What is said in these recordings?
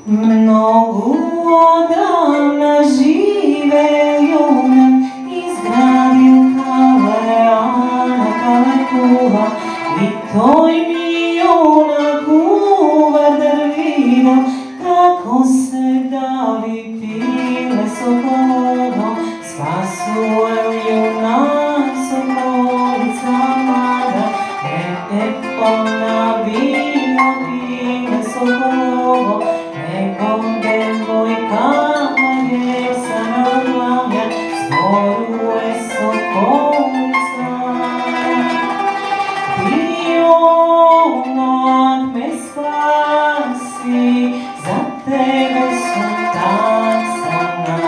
Многу одамна живеел Јонат, изградил Калеана, Калекула, и тој ми Јонакува дрвино, како се дали пиле соколово, спасуел Јонак соколица млада, она била пиле соколово, него девојка Мајеса надлавја, зборува соколица. Ти Јонак ме спаси, за тебе сум таксана.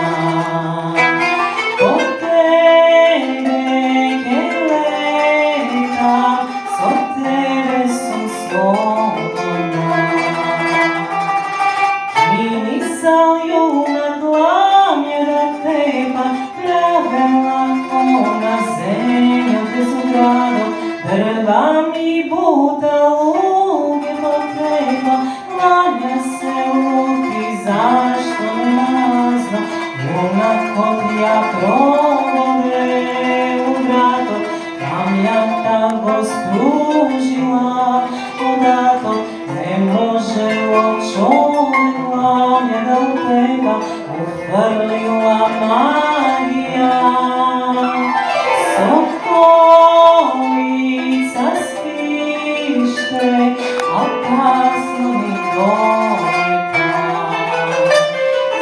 По тебе ќе летам, со тебе сум слободна. Кинисал Јонак ламја да тепа, правела она земја без оградот, дрва ми бута луѓе потрепа, ламја се лути, зашто не назна, Јонакот ја проводе у градот, ламјата го спружила одатот, не можело човек ламја да утепа, уфрлила магија. Соколица спиште, опасно ми дојка,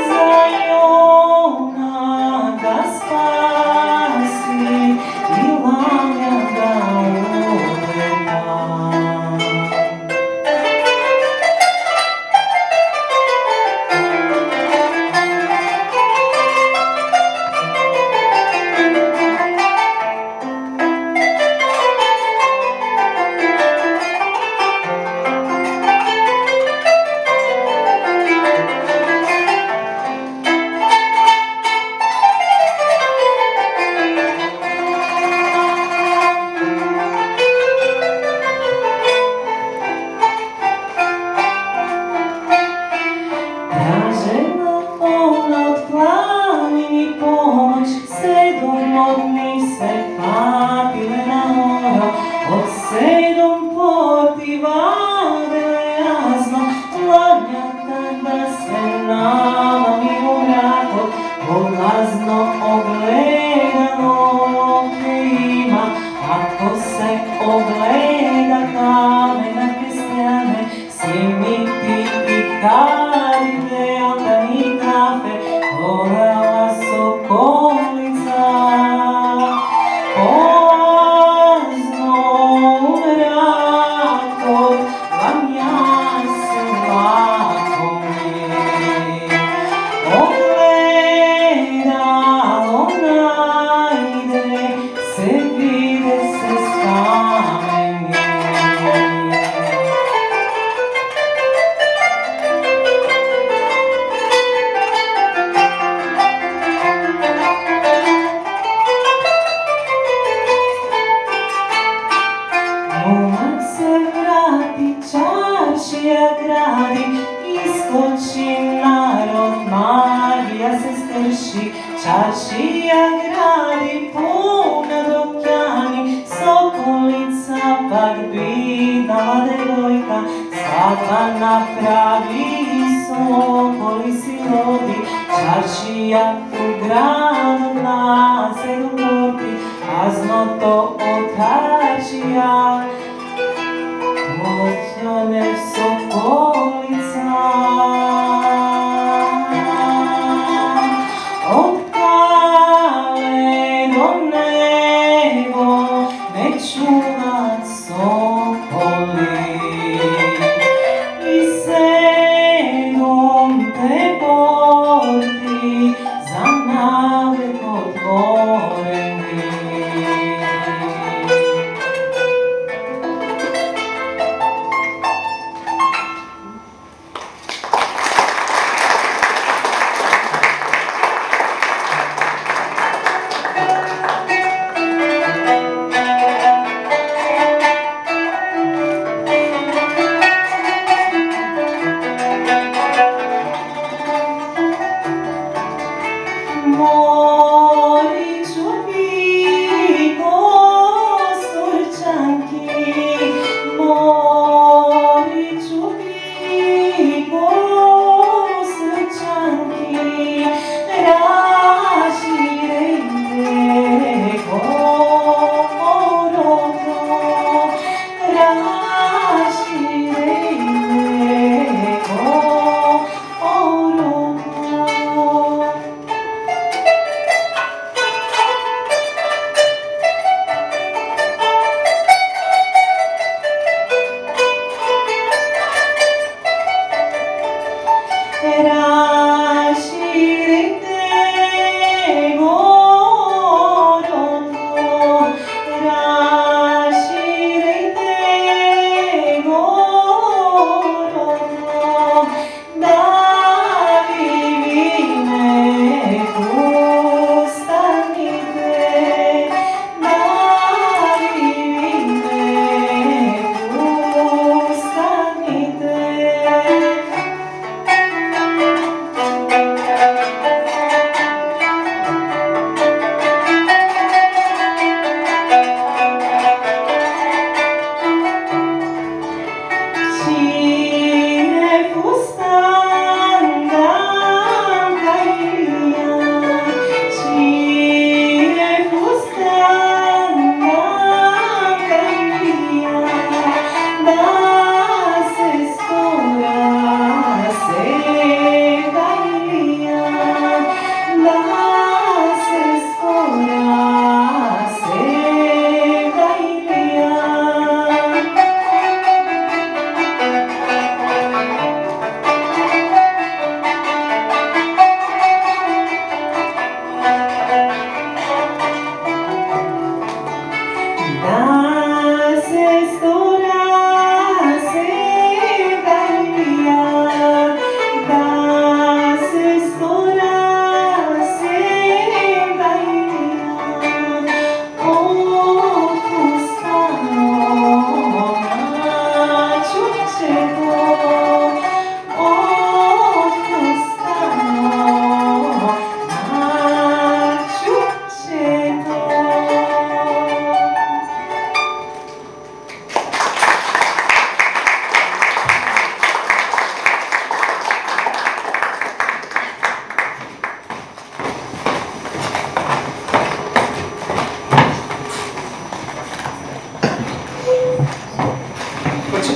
за Јонака спаси и ламја да утепа. Тражела она од планини помоќ, 7 од нив се патиле на моро, од 7 порти ваделе јазно, ламјата да се намами у мракот, поглазно огледало ќе има, ако се огледа камена крестјане, симити и карите отани кафе, орала соколица. Поазно у мракот, ламја се лакоми, огледало најде, се виде се скамени. Јонак се врати, чаршија гради, искочи народ, магија се скрши, чаршија гради пуна до ќани, соколица пак бидала девојка, свадба направи, соколици роди, чаршија у градот на 7 порти, празното отачија, Оќане соколица. Од кале до него ме чуват соколи, и 7 порти за навек отворени.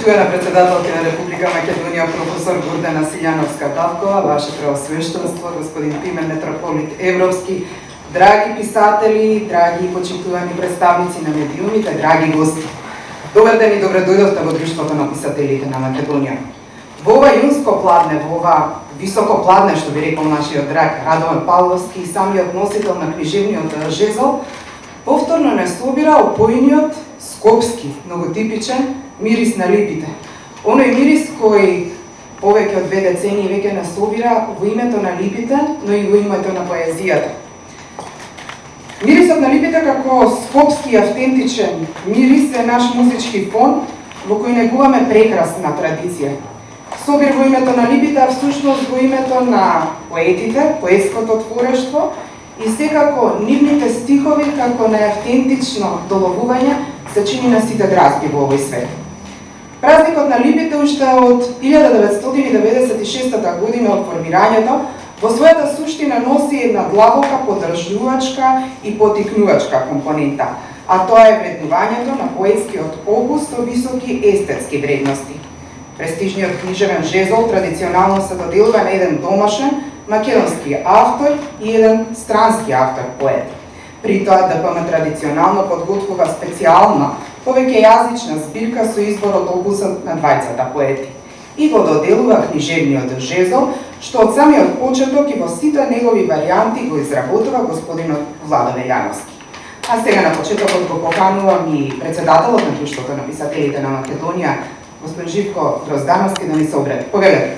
Почитувана председателка на Република Македонија, професор Гордана Силјановска-Давкова, Ваше Преосвещенство, господин Тимен Метрополит Европски, драги писатели, драги и почитувани представници на медиумите, драги гости. Добар ден и добре дојдовте во Друштвото на писателите на Македонија. Во ова јунско пладне, во ова високо пладне, што би рекол нашиот драг Радован Павловски, самиот носител на книжевниот жезл, повторно не собира опојниот, скопски, многу типичен мирис на липите. Оној мирис кој повеќе од 2 децении веќе не собира во името на липите, но и во името на поезијата. Мирисот на липите како скопски автентичен мирис е наш музички фон во кој негуваме прекрасна традиција. Собир во името на липите, а всушност во името на поетите, поетското творештво и секако нивните стихови како најавтентично доловување се чини на сите дразби во овој свет. Празникот на липите уште од 1996 година од формирањето во својата суштина носи една длабока поддржувачка и потикнувачка компонента, а тоа е вреднувањето на поетскиот опус со високи естетски вредности. Престижниот книжевен жезл традиционално се доделува на еден домашен македонски автор и еден странски автор поет. При тоа ДПМ традиционално подготвува специјална, повеќе јазична збирка со избор од опусот на двајцата поети и го доделува книжевниот жезл, што од самиот почеток и во сите негови варијанти го изработува господинот Владо Велјановски. А сега на почетокот го поканувам и председателот на Друштвото на писателите на Македонија, господин Живко Гроздановски, да ни се обреди. Повелете.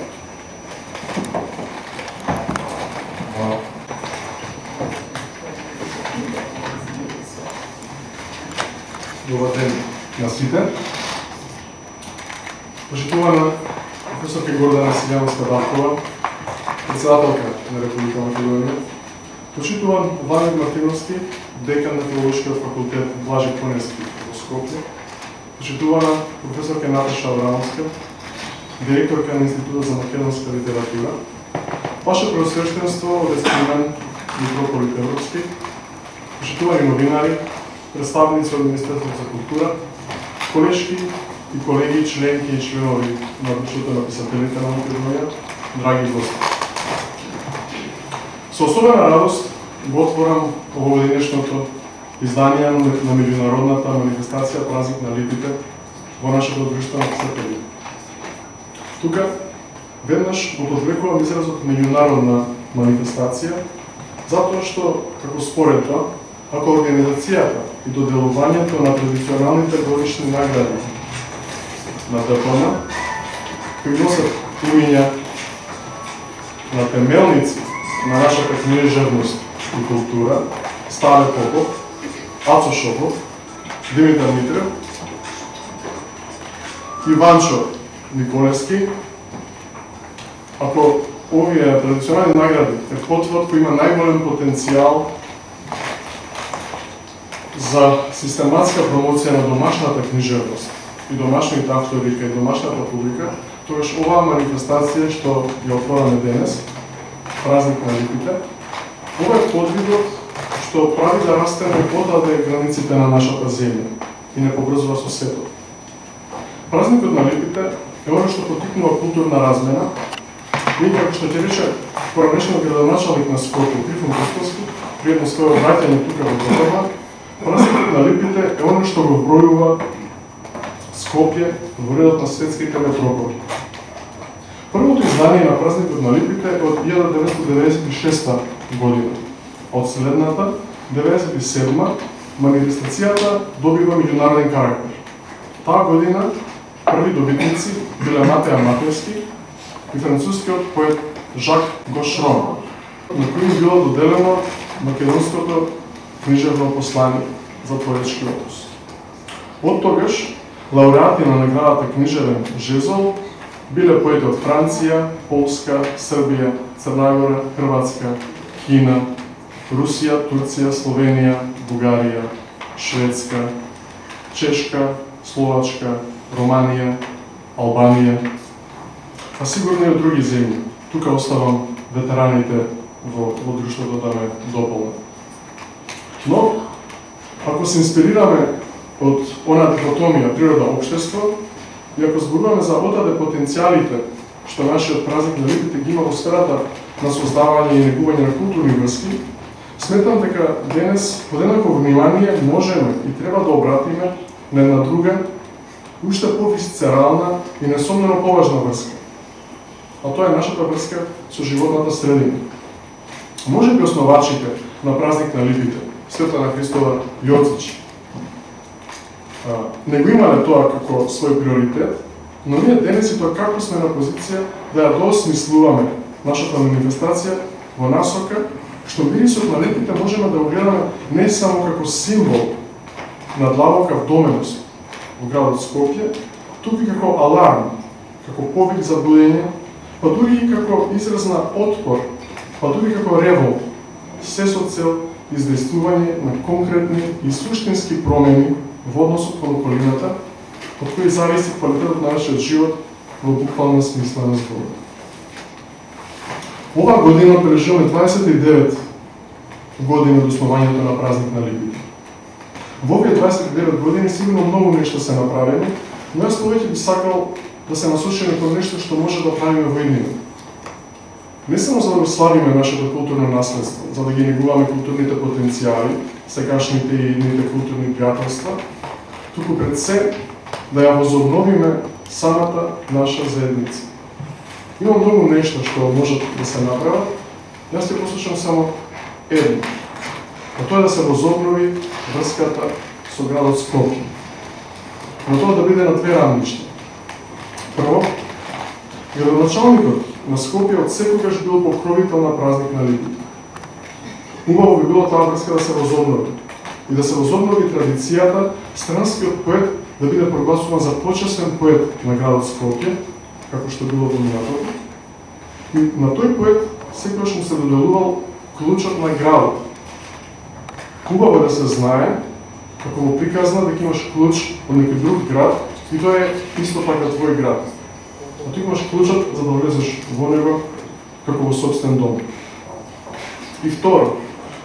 Добар ден на сите. Почитувана професорка Гордана Силјановска-Давкова, председателка на Република Македонија, почитуван Владимир Мартиновски, декан на Филолошкиот факултет Блажи Коневски во Скопје, почитувана професорка Наташа Аврамовска, директорка на Институтот за македонска литература, Ваше Преосвещенство, Рестимен Метрополит Европски, почитувани новинари, представници од Министерството за култура, колешки и колеги, членки и членови на Друштвото на писателите на Македонија, драги гости. Со особена радост го отворам овогодинешното издание на меѓународната манифестација Празник на липите во нашето Друштво на писателите. Тука веднаш го подвлекувам изразот меѓународна манифестација, затоа што, како споредба, ако организацијата и доделувањето на традиционалните годишни награди на ДПМ приносат имиња на темелници на нашата книжевност и култура, Стале Попов, Ацо Шопов, Димитар Митрев и Ванчо Николевски, ако овие традиционални награди е потврд кој има најголем потенцијал за систематска промоција на домашната книжевност и домашните автори и домашната публика, тогаш оваа манифестација што ја отвораме денес, Празник на липите, ова е подвидот што прави да растеме подаде границите на нашата земја и не побрзува со светот. Празникот на липите е оно што потикнува културна размена и, како што ќе рече поранешниот градоначалник на Скопје, Трифон Костовски, при едно своје обраќање тука во Гродова, Празникот на липите е оно што го бројува Скопје во редот на светските метрополи. Првото издание на Празникот на липите е од 1996 година. Од следната, 1997, манифестацијата добива меѓународен карактер. Таа година први добитници биле Матеја Матевски и францускиот поет Жак Гошрон, на кој било доделено македонското книжевно послание за поетски опус. Од тогаш, лауреати на наградата Книжевен жезл биле поети од Франција, Полска, Србија, Црна Гора, Хрватска, Кина, Русија, Турција, Словенија, Бугарија, Шведска, Чешка, Словачка, Романија, Албанија, а сигурно и од други земји. Тука оставам ветераните во Друштвото да ме дополнат. Но, ако се инспирираме од онаа дихотомија природа-општество, И ако зборуваме за отаде потенцијалите што нашиот празник на липите ги има во сферата на создавање и негување на културни врски, сметам дека денес подеднакво внимание можеме и треба да обратиме на една друга, уште повисцерална и несомнено поважна врска. А тоа е нашата врска со животната средина. Може би основачите на празник на липите, Светлана Христова Јоцич, не го имале тоа како свој приоритет, но ние денес и тоа како сме на позиција да ја доосмислуваме нашата манифестација во насока, што мирисот на липите можеме да го гледаме не само како символ на длабока вдоменост во градот Скопје, туку и како аларм, како повик за будење, па дури и како израз на отпор, па дури како револт, се со цел издействување на конкретни и суштински промени во односот кон околината, од кои зависи квалитетот на нашиот живот во буквална смисла на зборот. Оваа година отбележуваме 29 години од основањето на празник на липите. Во овие 29 години сигурно многу нешто се направени, но јас повеќе би сакал да се насочиме кон нешто што може да правиме во иднина. Не само за да го славиме нашето културно наследство, за да ги негуваме културните потенцијали, сегашните и идните културни пријателства, туку пред се да ја возобновиме самата наша заедница. Има многу нешто што можат да се направат, јас ќе послушам само едно. А тоа е да се возобнови врската со градот Скопје. Но тоа да биде на две рамништа. Прво, градоначалникот на Скопје од секогаш бил покровител на празник на липите. Убаво би било таа врска да се возобнови и да се возобнови традицијата странскиот поет да биде прогласуван за почесен поет на градот Скопје, како што било до минатото. И на тој поет секогаш му се доделувал клучот на градот. Хубаво да се знае, како му приказна дека имаш клуч од некој друг град и тоа е исто така твој град. А ти имаш клучот за да влезеш во него како во собствен дом. И второ,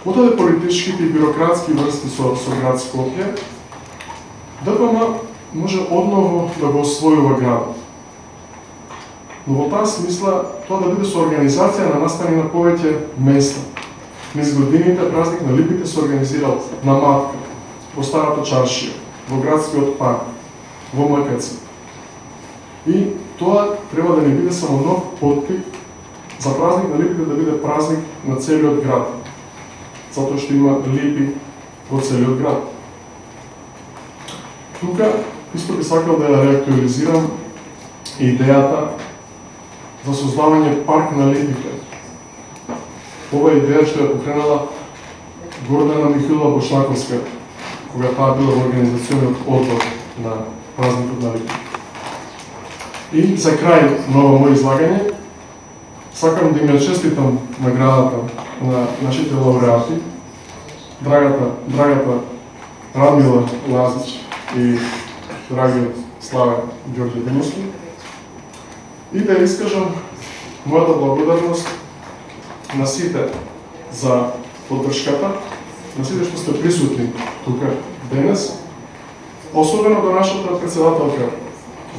отаде политичките и бирократски врски со град Скопје, ДПМ може одново да го освојува градот. Но во таа смисла тоа да биде со организација на настани на повеќе места. Низ годините празник на липите се организирал на Матка, во Старата чаршија, во градскиот парк, во МКЦ. И тоа треба да не биде само нов потклик за празник на липите да биде празник на целиот град, затоа што има липи во целиот град. Тука исто би сакал да ја реактуализирам идејата за создавање парк на липите. Ова идеја што ја покренала Гордана Михилова Бошнаковска, кога таа била во организациониот одбор на празникот на липите. И за крај на ова моје излагање, сакам да им ја честитам наградата на нашите лауреати, драгата Радмила Лазич и драгиот Славе Ѓорѓе Демовски, и да искажам мојата благодарност на сите за поддршката, на сите што сте присутни тука денес, особено до нашата председателка,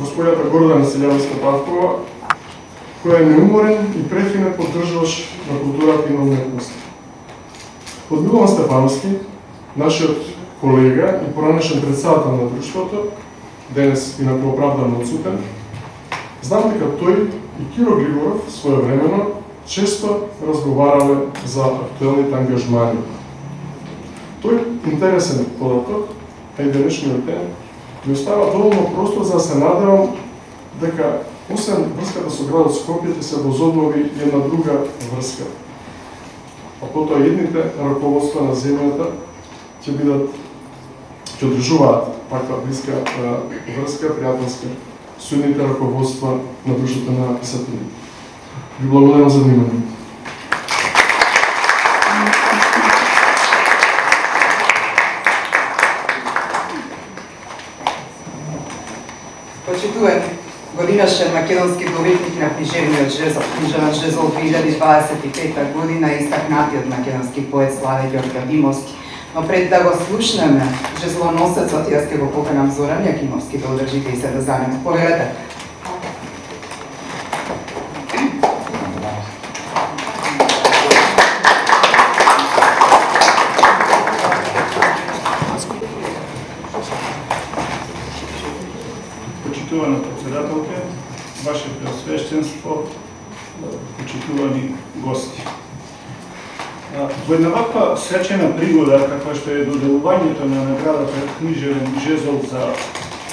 господјата Гордана Силјановска-Павкова, која е неуморен и префинет поддржувач на културата и на уметност. Од Милован Стефановски, нашиот колега и поранешен председател на друштвото, денес инаку оправдано отсутен, знам дека тој и Киро Григоров своевремено често разговарале за актуелните ангажмани. Тој интересен податок, а и денешниот ден, ми остава доволно простор за да се надевам дека освен врската со градот Скопје ќе се возобнови една друга врска. А потоа едните раководства на земјата ќе одржуваат таква блиска врска, пријателска, со едните раководства на друштвото на писателите. Ви благодарам за вниманието. Почитуван годинашен македонски доветник на книжевниот жезл, книжевен жезл 2025 година, истакнатиот македонски поет Славе Ѓорѓе Димовски, Но пред да го слушнеме, жезлоносецот, јас ќе го поканам Зоран Јакимовски да одржите и се да занеме. Повелете. Почитувана председателка, Ваше Преосвещенство, почитувани гости. Во една ваква свечена пригода, каква што е доделувањето на наградата Книжевен жезл за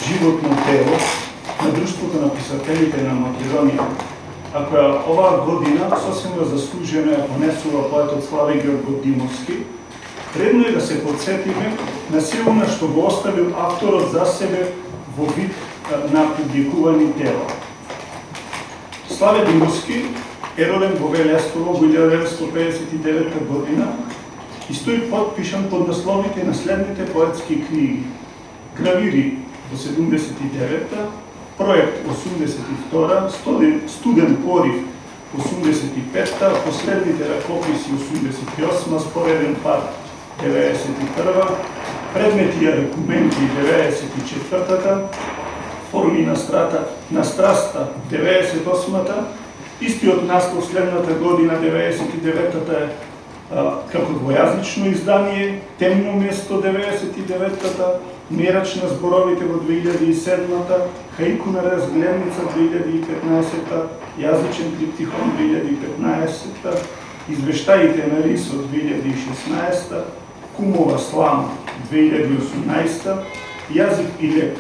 животно тело на Друштвото на писателите на Македонија, а која оваа година сосема заслужено ја понесува поетот Славе Георгодимовски, редно е да се подсетиме на се она што го оставил авторот за себе во вид на публикувани дела. Славе Димовски е роден во Велестово во 1959 година и стои подпишан под насловите на следните поетски книги: Гравири во 79-та, Проект 82-та, Студен порив 85-та, Последните ракописи 88-та, Спореден пат 91-та, Предмети и аргументи 94-та, Форми на страста 98-та, истиот наслов следната година 99-та како двојазично издание, Темно место 99-та, Мерач на зборовите во 2007-та, Хаику на разгледница 2015-та, Јазичен триптихон 2015-та, Извештаите на рисот 2016-та, Кумова слама 2018-та, Јазик и леп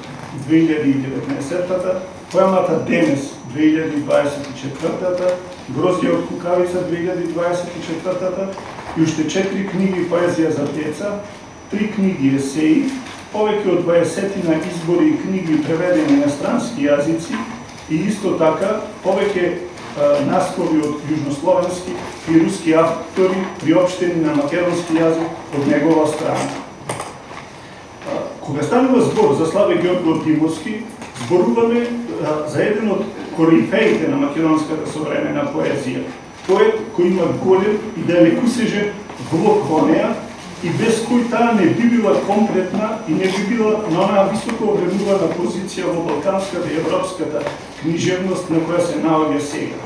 2019-та, Поемата Денес 2024-та, Грозија од кукавица 2024-та и уште 4 книги поезија за деца, 3 книги есеи, повеќе од 20 избори и книги преведени на странски јазици и исто така повеќе наслови од јужнословенски и руски автори приопштени на македонски јазик од негова страна. Кога станува збор за Славе Георгодимовски, зборуваме за еден од корифеите на македонската современа поезија, поет кој има голем и далекосежен влог во неа и без кој таа не би била комплетна и не би била на онаа високо вреднувана позиција во балканската и европската книжевност на која се наоѓа сега.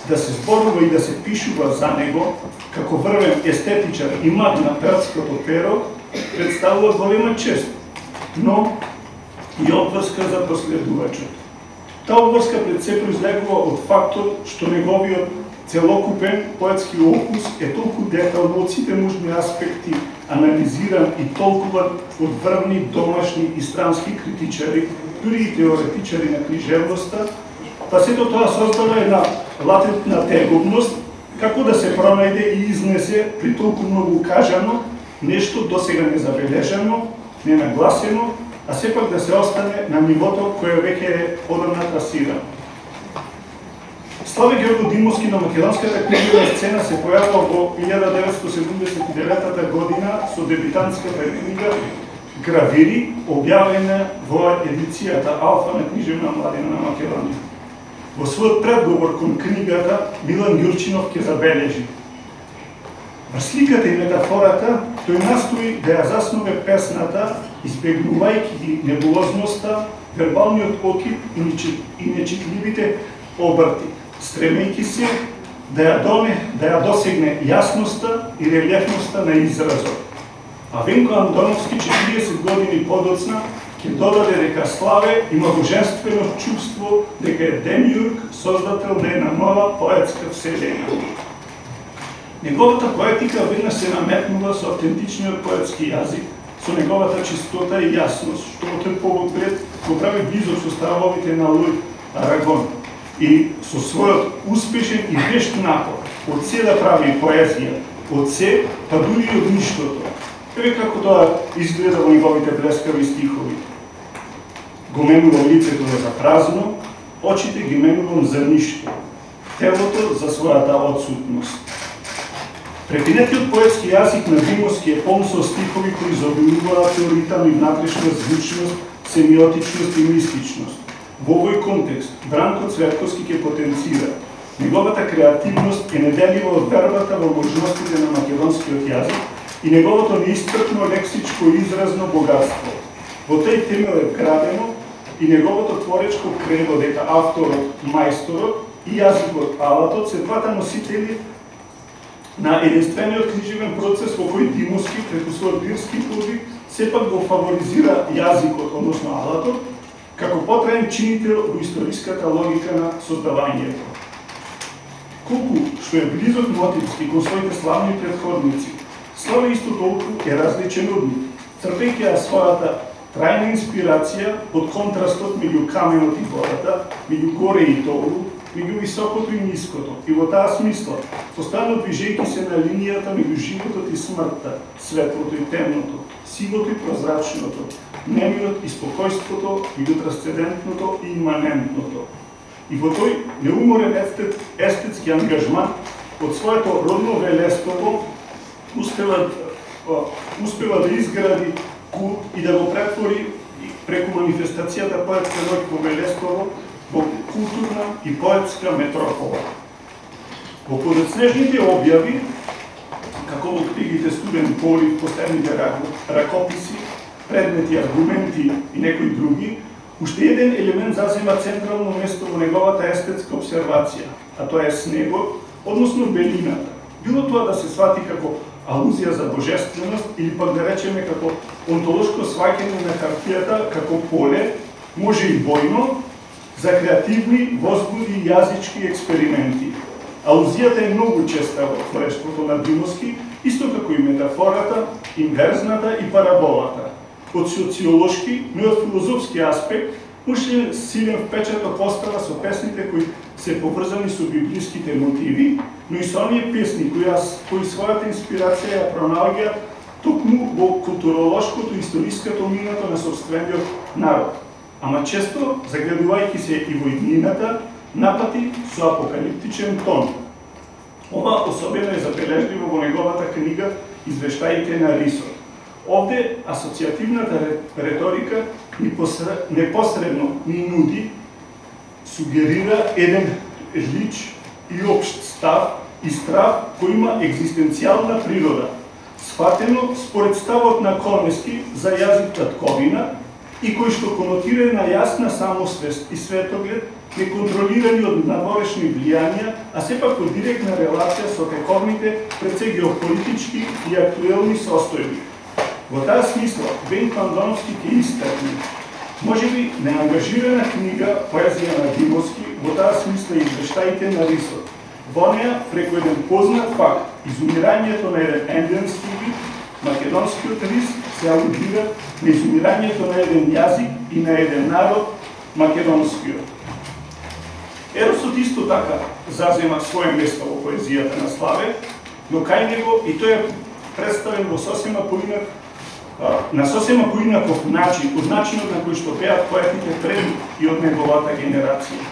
Да се зборува и да се пишува за него, како врвен естетичар и маг на перското перо, представува голема чест, но и обврска за последувачот. Таа обврска пред се произлегува од фактот што неговиот целокупен поетски опус е толку детално од сите можни аспекти анализиран и толкуван од врвни домашни и странски критичари, дури и теоретичари на книжевноста, па сето тоа создава една латентна тегобност како да се пронајде и изнесе при толку многу кажано нешто досега незабележано, ненагласено, а сепак да се остане на нивото кое веќе е одамна трасирано. Славе Георгодимовски на македонската книжевна сцена се појавува во 1979 година со дебютантската книга Гравири, објавена во едицијата Алфа на книжевна младина на Македонија. Во својот предговор кон книгата Милан Ѓурчинов ќе забележи: врз сликата и метафората тој настои да ја заснове песната, избегнувајќи ги небулозноста, вербалниот окип и нечитливите обрти, стремејќи се да ја досегне јасноста и релјефноста на изразот. А Венко Андоновски 40 години подоцна ќе додаде дека Славе има божествено чувство дека е демиург, создател на една нова поетска вселена. Неговата поетика веднаш се наметнува со автентичниот поетски јазик, со неговата чистота и јасност, што во тој поглед го прави близок со ставовите на Луј Арагон и со својот успешен и вешт напор од се да прави поезија, од се, па дури и од ништото. Еве како тоа изгледа во неговите блескави стихови. Го менувам лицето за празно, очите ги менувам за ништо, телото за својата отсутност. Префинетиот поетски јазик на Димовски е полн со стихови кои изобилуваат теоритам и внатрешна звучност, семиотичност и мистичност. Во овој контекст, Бранко Цветковски ќе потенцира: неговата креативност е неделива од вербата во можностите на македонскиот јазик, и неговото неисцрпно лексичко изразно богатство. Во тој темел е градено и неговото творечко кредо дека авторот, мајсторот и јазикот, алатот се двата носители на единствениот книжевен процес во кој Димовски преку својот лирски подвиг сепак го фаворизира јазикот, односно алатот, како потраен чинител во историската логика на создавањето. Колку што е близок мотивски кон своите славни предходници, Славе исто толку е различен од нив, црпејќи ја својата трајна инспирација од контрастот меѓу каменот и водата, меѓу горе и долу, меѓу високото и ниското, и во таа смисла, постојано движејќи се на линијата меѓу животот и смртта, светлото и темното, сивото и прозрачното, немирот и спокојството, меѓу трансцендентното и иманентното. И во тој неуморен естетски ангажман од своето родно велестово успева да изгради култ и да го претвори преку манифестацијата поетска ноќ во Велестово во културна и поетска метропола. Во подоцнежните објави, како во книгите Студен полив, Последните ракописи, Предмети, аргументи и некои други, уште еден елемент зазема централно место во неговата естетска обсервација, а тоа е снегот, односно белината. Било тоа да се свати како алузија за божественост или пак да речеме како онтолошко сваќање на хартијата како поле, може и бојно, за креативни, возбуди и јазички експерименти. Алузијата е многу честа во творештвото на Димовски, исто како и метафората, инверзната и параболата. Од социолошки, но и од филозофски аспект, уште силен впечаток остава со песните кои се поврзани со библиските мотиви, но и со оние песни кои својата инспирација ја пронаоѓа токму во културолошкото и историското минато на собствениот народ. Ама често, загледувајќи се и во иднината, напати со апокалиптичен тон. Ова особено е забележливо во неговата книга Извештаите на Рисот. Овде асоцијативната реторика непосредно ни нуди, сугерира еден лич и општ став и страв кој има екзистенцијална природа, сфатено според ставот на Конески за јазик татковина и кој што конотира на јасна самосвест и светоглед, неконтролирани од надворешни влијанија, а сепак од директна релација со тековните пред геополитички и актуелни состојби. Во таа смисла, Бен Пандоновски ќе истакне, можеби неангажирана книга поезија на Димовски, во таа смисла Извештаите на Рисот. Во неа, преку еден познат факт, изумирањето на еден ендемски вид, македонскиот рис, се алудира на изумирањето на еден јазик и на еден народ, македонскиот. Еросот исто така зазема своје место во поезијата на Славе, но кај него и тој е представен во на сосема поинаков начин, од начинот на кој што пеат поетите пред и од неговата генерација.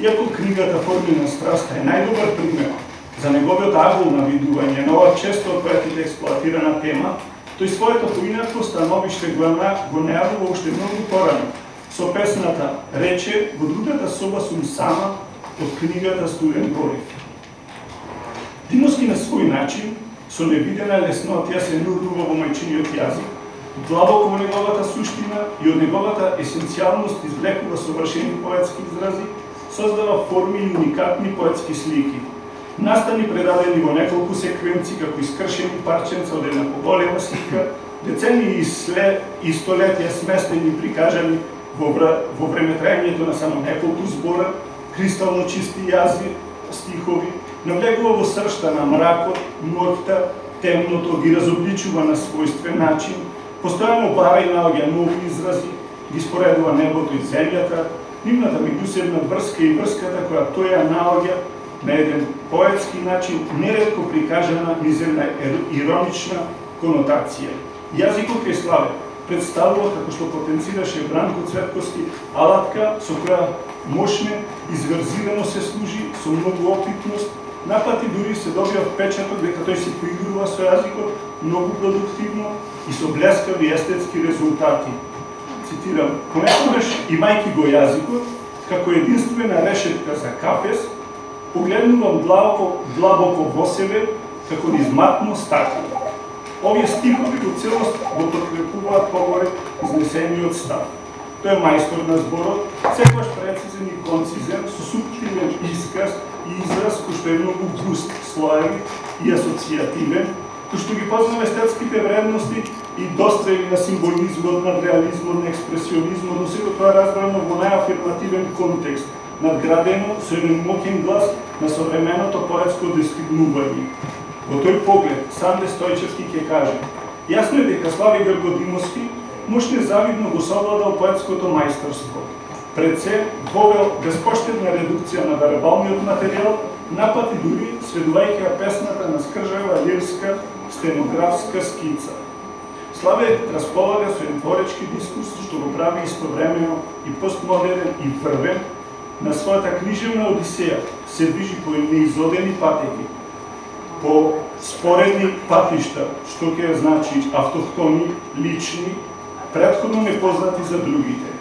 Иако книгата Формина страста е најдобар пример за неговиот агул на видување на ова често од поетите експлоатирана тема, тој своето поинако становиште го најавува уште многу порано, со песната Рече, во другата соба сум сама, од книгата Студен полив. Димовски на свој начин, со невидена леснотија се нурдува во мајчиниот јазик, длабоко во неговата суштина и од неговата есенцијалност извлекува совршени поетски изрази, создава форми и уникатни поетски слики. Настани предадени во неколку секвенци како искршени парченца од една поголема слика, децении и столетија сместени и прикажани во времетрајањето на само неколку збора, кристално чисти јазви, стихови, навлегува во сршта на мракот, ноќта, темното, ги разобличува на својствен начин, постојано бара и наоѓа нови изрази, ги споредува небото и земјата, нивната меѓусебна врска и врската која тој ја наоѓа на еден поетски начин, неретко прикажана низ една иронична конотација. Јазикот кај Славе представува, како што потенцираше Бранко Цветковски, алатка со која мощне, изверзирано се служи, со многу опитност, напати дури се добива впечаток дека тој се поигрува со јазикот многу продуктивно и со блескави естетски резултати. Цитирам, понекогаш имајќи го јазикот, како единствена решетка за кафес, погледнувам длабоко во себе, како низ матно стакло. Овие стихови во целост го подкрепуваат погоре изнесениот став. Тој е мајстор на зборот, секогаш прецизен и концизен, со суптилен исказ и израз кој што е многу густ, слоеви и асоцијативен, кој што ги познава естетските вредности и дострели на символизмот, на реализмот, на експресионизмот, но сето тоа разбрано во најафирмативен контекст, надградено со еден моќен глас на современото поетско достигнување. Во тој поглед, Санде Стојчевски ќе каже: јасно е дека Славе Гргодимовски муж незавидно го совладал поетското мајсторство. Пред се вовел безпоштедна редукција на вербалниот материјал, напати дури сведувајќи ја песната на скржава лирска стенографска скица. Славе располага со еден творечки дискурс што го прави истовремено и постмодерен и првен. На својата книжевна одисеја се движи по неизодени патеки, по споредни патишта, што ќе значи автохтони, лични, претходно непознати за другите.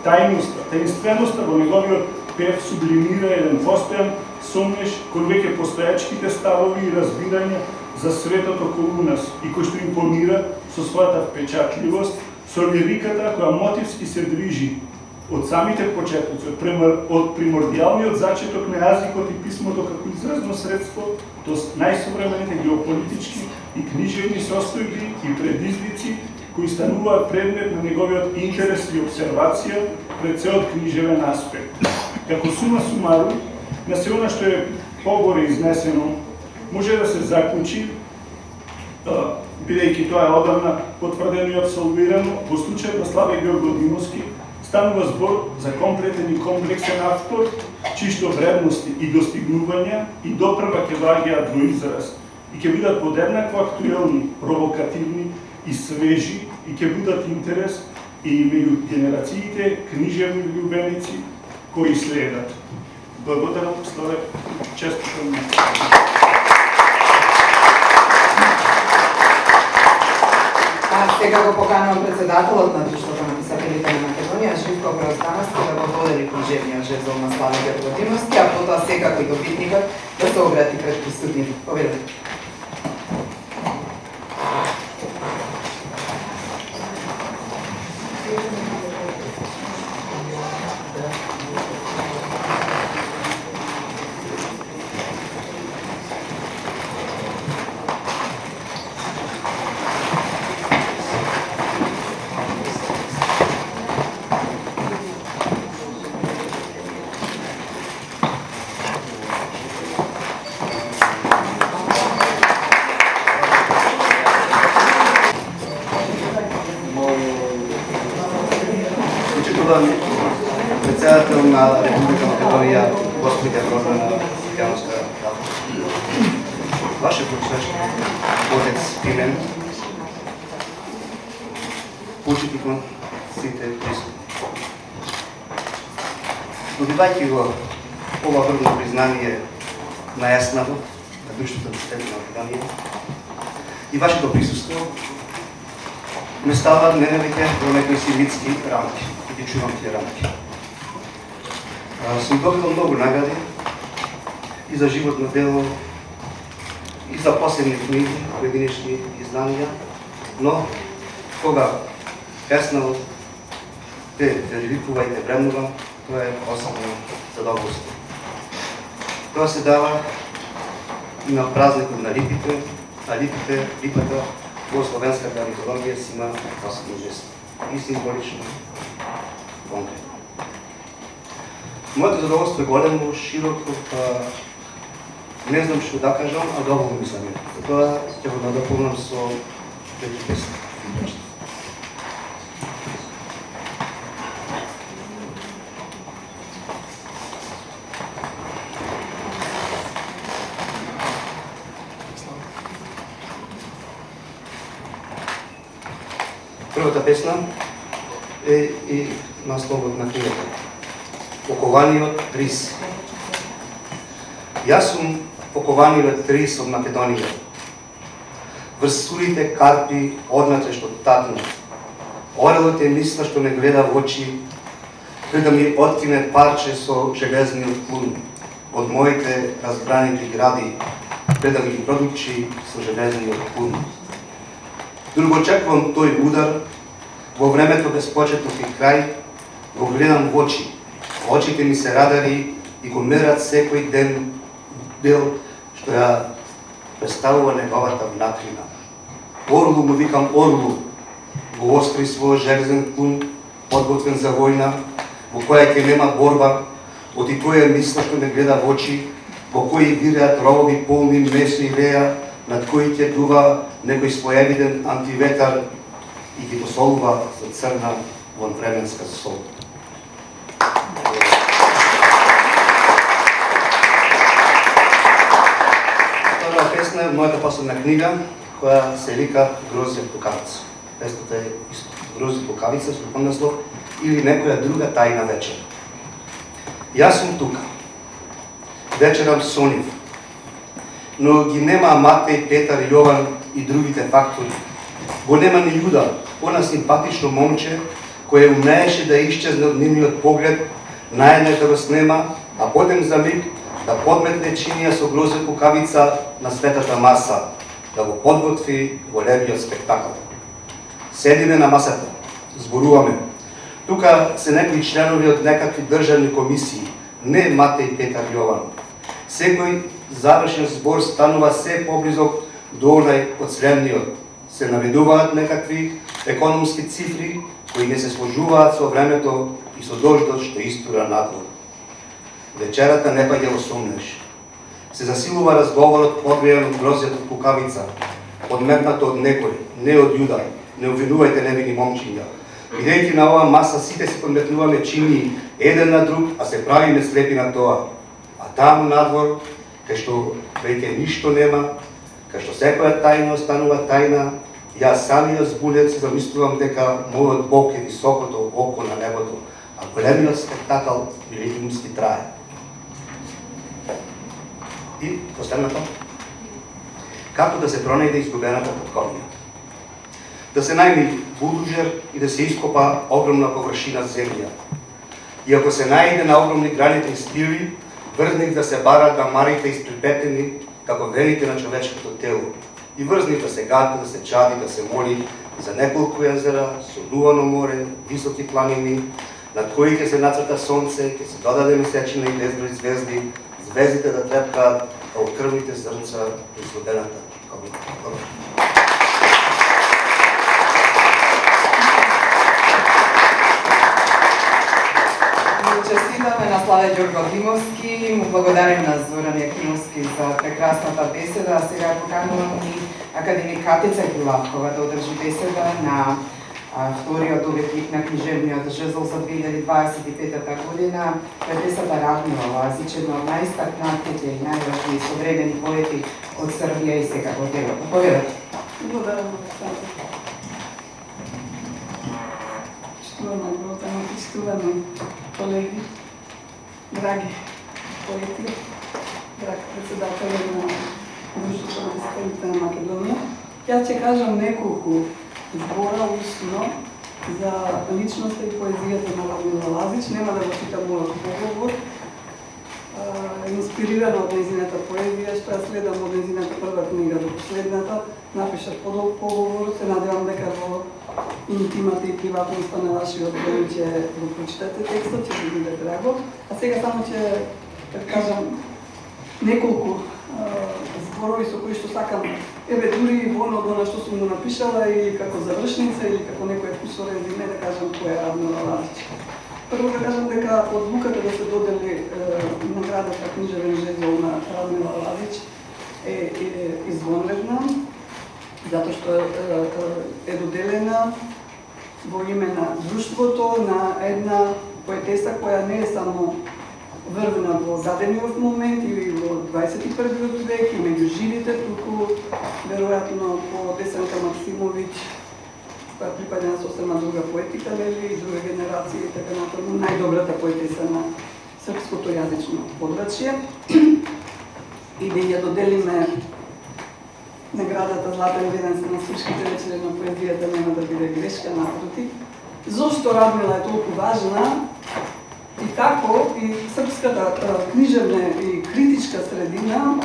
Таинственоста во неговиот пев сублимира еден постојан сомнеш кој веќе постојачките ставови и разбирања за светот околу нас и кој што импонира со својата впечатливост, со лириката која мотивски се движи од самите почетоци, од примордијалниот зачеток на јазикот и писмото како изразно средство до најсовремените геополитички и книжевни состојби и предизвици кои стануваат предмет на неговиот интерес и обсервација пред целиот книжевен аспект. Како сума сумару, на се она што е погоре изнесено, може да се заклучи, бидејќи тоа е одамна потврдено и абсолвирано, во случајот на Славе Гргодимовски станува збор за комплетен и комплексен автор, чишто вредности и достигнувања и допрва ќе ваѓаат во израз и ќе бидат подеднакво актуелни, провокативни и свежи и ќе будат интерес и меѓу генерациите книжевни љубеници кои следат. Благодарам, Славе, честитам. Сега го поканувам председателот на Друштвото на писателите на Македонија, Живко Гроздански, да го додели книжевниот жезл на Славе Гргодимовски, а потоа секако и добитникот да се обрати пред присутните. Повелете. Председател на Република Македонија, госпоѓа Гроздан Јановска, ваше почитувани отец Пимен, почитник на сите присутни. Добивајќи го ова врвно признание на јаснavo на Друштвото на писателите на Македонија и вашето присуство ме става мене веќе во некои си лидски рамки и ги чувам тие рамки. Сум добил многу награди и за животно дело, и за посебни книги, поединечни изданија, но кога песнавот те предизвикува и те вреднува, тоа е особено задоволство. Тоа се дава и на празникот на липите, а липата во словенската митологија си има посебно место и символично конкретно. Моето задоволство е големо, широко, не знам што да кажам, а доволно ми сам. Затоа ќе го надополнам со тези песни. Првата песна е и насловот на книгата. Покованиот рис. Јас сум покованиот рис од Македонија. Врз сурите карпи однатре што татно. Орелот е мисла што ме гледа во очи, пред да ми откине парче со железниот клун од моите разбраните гради, пред да ми ги продучи со железниот клун. Друго очекувам тој удар во времето безпочетно и крај, го гледам во очи. Очите ми се радари и го мерат секој ден дел што ја представува неговата внатрина. Орлу му викам Орлу, го остри свој железен кун, подготвен за војна, во која ќе нема борба, оти тој е мисла што ме гледа во очи, во кои виреат ровови полни месо и леја, над кои ќе дува некој своевиден антиветар и ги посолува за црна вонвременска сол. Втората песна е мојата последна книга, која се вика Грозје Покавица. Песната е исто Грозје Покавица со поднаслов или некоја друга тајна вечер. Јас сум тука. Вечерам со нив. Но ги нема Матеј, Петар, Јован и другите фактори. Го нема ни Јуда, она симпатично момче кое умееше да исчезне од нивниот поглед, наеднаш да го снема, а потем за миг да подметне чинија со Грозје Покавица на светата маса, да го подготви големиот спектакл. Седиме на масата, зборуваме. Тука се некои членови од некакви државни комисии, не Матеј, Петар, Јован. Секој завршен збор станува се поблизок до онај од следниот. Се наведуваат некакви економски цифри кои не се сложуваат со времето и со дождот што истура надвор. Вечерата не паѓа во сомнеш. Се засилува разговорот одвеен од Грозјето Покавица, подметнато од некој, не од Јуда. Не обвинувајте невини момчиња. Бидејќи на оваа маса сите се подметнуваме чини еден на друг, а се правиме слепи на тоа. А таму надвор, кај што веќе ништо нема, кај што секоја тајна останува тајна, јас самиот збунет се замислувам дека мојот Бог е високото око на небото, а големиот спектакл милениумски трае. И последното, како да се пронајде изгубената потковина. Да се најми булдужер и да се ископа огромна површина земја. И ако се најде на огромни гранитни спири, врзнив да се барат гамарите исприпетени како вените на човечкото тело. И врзнив да се гати, да се чади, да се моли за неколку езера, сонувано море, високи планини, над кои ќе се нацрта сонце, ќе се додаде месечина и безброј звезди, звездите да трепкаат од крвните зрнца изгубената потковина. Честитаме на Славе Ѓоргов Димовски, му благодарим на Зоран Јакимовски за прекрасната беседа, а сега поканувам и академик Катица Гилавкова да одржи беседа на вториот доветник на книжевниот жезл за 2025 година. Песата Радмила Лазич, една од најистакнатите и најважни современи поети од Србија и сега во делото. Поведете. Благодарам, Александр. Штуваме гротаноти, штуваме колеги, драги поети, драг председател на Друштвото на писателите на Македонија. Јас ќе кажам неколку збора устно за личноста и поезијата на Радмила Лазич. Нема да го читам мојот поговор. Инспирирана од нејзината поезија, што ја следам од нејзината прва книга до последната, напишав подолг поговор, се надевам дека во интимата и приватноста на вашиот дом ќе го прочитате текстот, ќе ви биде драго. А сега само ќе кажам неколку зборови со кои што сакам, дури во оно што сум го напишала или како завршница или како некој вкусо резиме да кажам кој е Радмила Лазич. Прво да кажам дека одлуката да се додели наградата книжевен жезл на Радмила Лазич е извонредна, затоа што е доделена во име на друштвото, на една поетеса која не е само врвена во дадениот момент или во 21. век и меѓу живите, туку веројатно по Десанка Максимовиќ, која припаѓа на сосема друга поетика, и друга генерација и така натаму, најдобрата поетеса на српското јазично подрачје. И да ја доделиме наградата Златен Веденс на Суршките вечери на поезијата нема да биде грешка, напротив. Зошто Радмила е толку важна и како и српската книжевна и критичка средина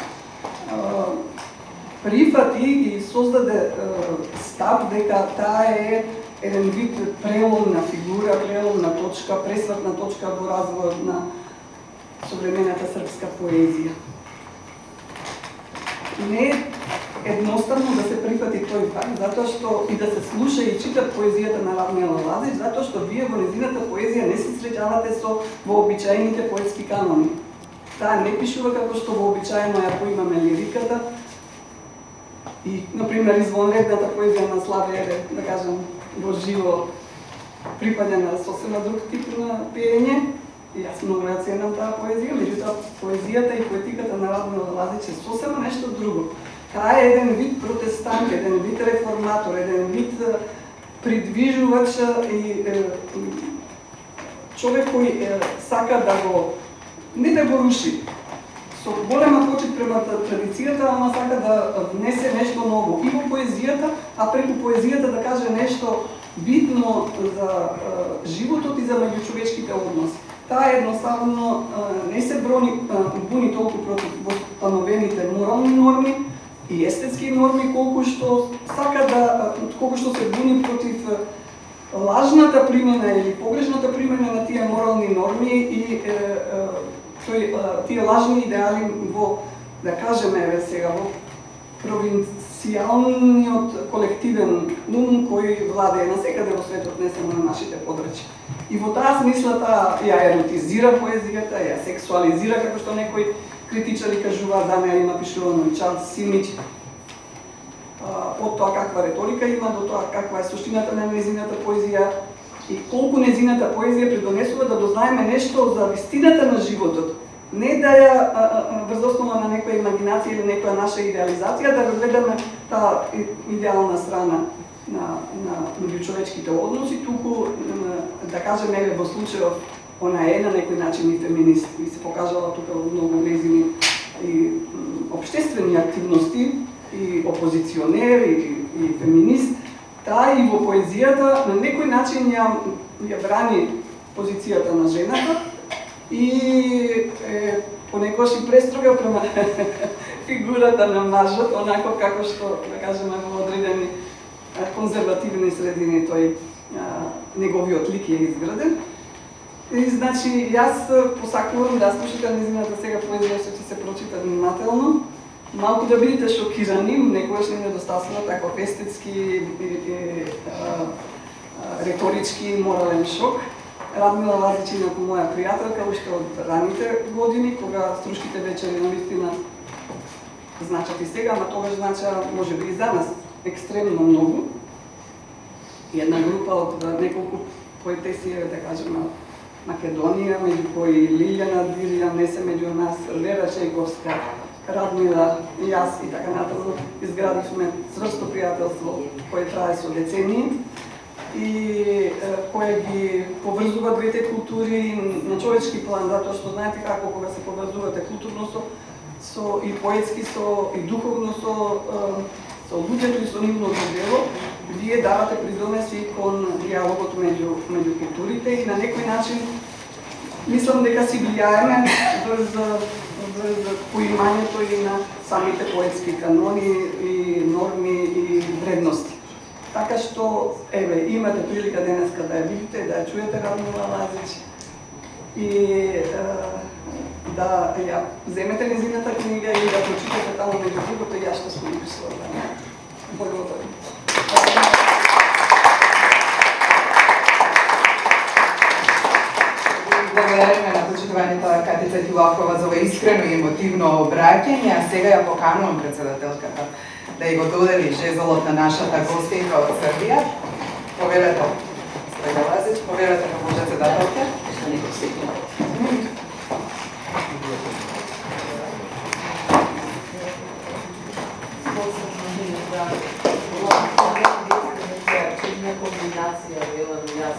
прифати и создаде став дека таа е еден вид преломна фигура, преломна точка, пресвртна точка во развојот на современата српска поезија. Не е едноставно да се прифати тој факт, затоа што и да се слуша и чита поезијата на Радмила Лазич, затоа што вие во незината поезија не се среќавате со вообичаените поетски канони. Таа не пишува како што вообичаено ја поимаме лириката и, например, извонредната поезија на Славе Ере, да кажем, во живо припаѓа на сосема друг тип на пеење. И јас многу ја ценам таа поезија, меѓутоа поезијата и поетиката на Радмила Лазич е сосема нешто друго. Таа е еден вид протестант, еден вид реформатор, еден вид придвижувач и човек кој сака да го, не да го руши, со голема почит према традицијата, ама сака да внесе нешто ново и во поезијата, а преку поезијата да каже нешто битно за животот и за меѓучовечките односи. Таа едноставно не се буни толку против постановените морални норми и естетски норми, колку што се буни против лажната примена или погрешната примена на тие морални норми и тие лажни идеали во, да кажеме сега, во провинцијалниот колективен ум кој владее насекаде во светот, не само на нашите подрачја. И во таа смисла таа ја еротизира поезијата, ја сексуализира, како што некои критичари кажуваат, за неа има пишувано и Чарлс Симидж, од тоа каква реторика има до тоа каква е суштината на незината поезија и колку незината поезија придонесува да дознаеме нешто за вистината на животот. Не да ја врз основа на некоја имагинација или некоја наша идеализација да гледаме таа идеална страна на меѓучовечките односи, туку да кажеме во случајот она е на некој начин и феминист и се покажала тука во многу незини и општествени активности и опозиционер и феминист. Таа и во поезијата на некој начин ја брани позицијата на жената и понекогаш и престрога према фигурата на мажот, онако како што, да кажеме, во одредени конзервативни средини тој неговиот лик е изграден. И значи јас посакувам да слушате незината сега поезија што ќе се прочита внимателно. Малку да бидете шокирани, некогаш не недостасува таков естетски, реторички, морален шок. Радмила Лазич е моја пријателка уште од раните години, кога струшките вечери навистина значат и сега, ама тогаш знача можеби и за нас екстремно многу. И една група од неколку поетеси, да кажеме, Македонија, меѓу кои Лилјана Дирија не се меѓу нас, Лера Чајковска, Радмила и јас и така натаму изградивме цврсто пријателство кое трае со децении и кое ги поврзува двете култури на човечки план, затоа што знаете како кога се поврзувате културно со и поетски и духовно со луѓето и со нивното дело, вие давате придонеси кон диалогот меѓу културите и на некој начин мислам дека си влијаеме врз поимањето и на самите поетски канони и норми и вредности. Така што, еве, имате прилика денеска да ја видите, да ја чуете Радмила Лазич и да ја земете незината книга и да прочитате таму меѓу другото и јас што сум написала. Благодарам. Благодариме на почитувањето Катица Тилакова за ова искрено и емотивно обраќање, а сега ја поканувам председателката да ја го додели жезлот на нашата гостинка од Србија. Повелете, Стега Лазич, повелете како председателка. Комбинација велам јас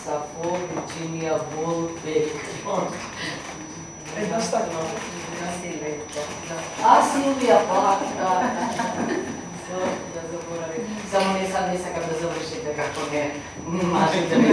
Сафо, Вирджинија, Бол, Бекон. Една стакна. А Силвија пак. Да заборавим. Само не сакам да завршите како не можете да ме